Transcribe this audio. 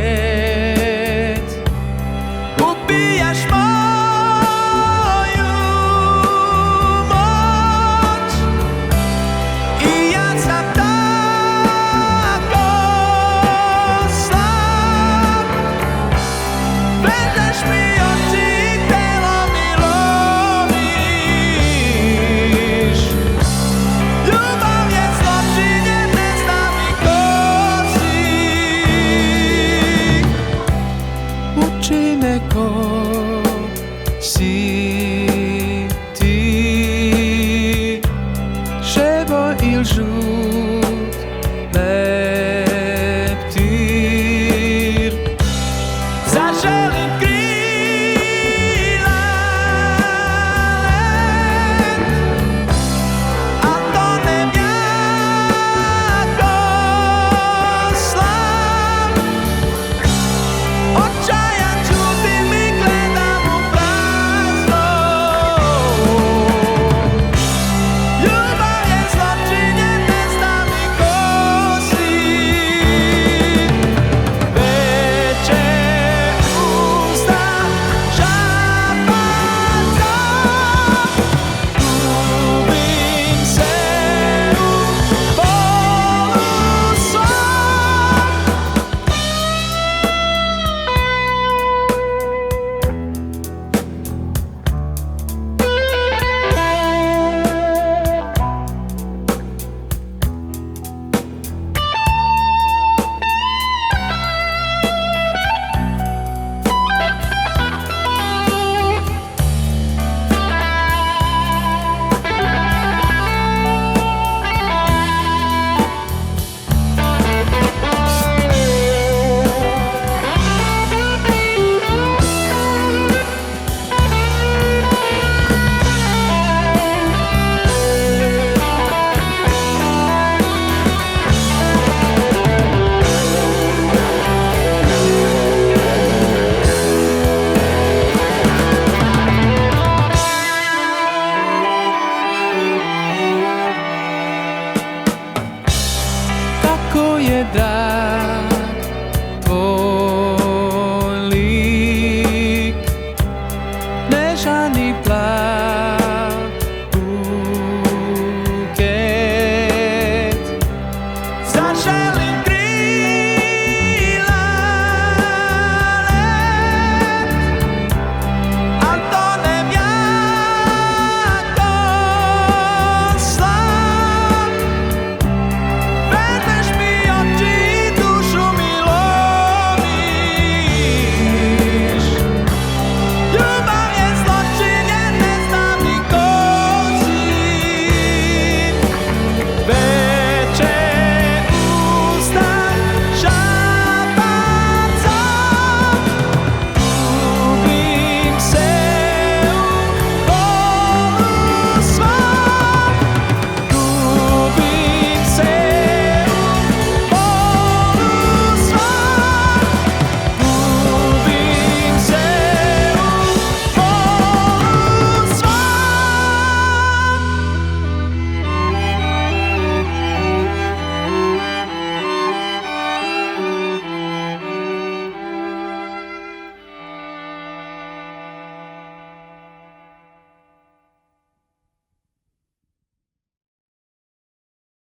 buket. Upiješ moju moć i ja sam tako slab. Gledaš mi oči, telo mi lomiš. Ljubav je zločin, jer ne znam i ko si. Uči me ko si ti, ševo il žut leptir. Zaželim krila let, al tonem jako slab. Očajan čutim i gledam u prazno. Ljubav je zločin, jer ne znam i ko si. Veče uzda šapaca, gubim se u bolu svom. Tako je dan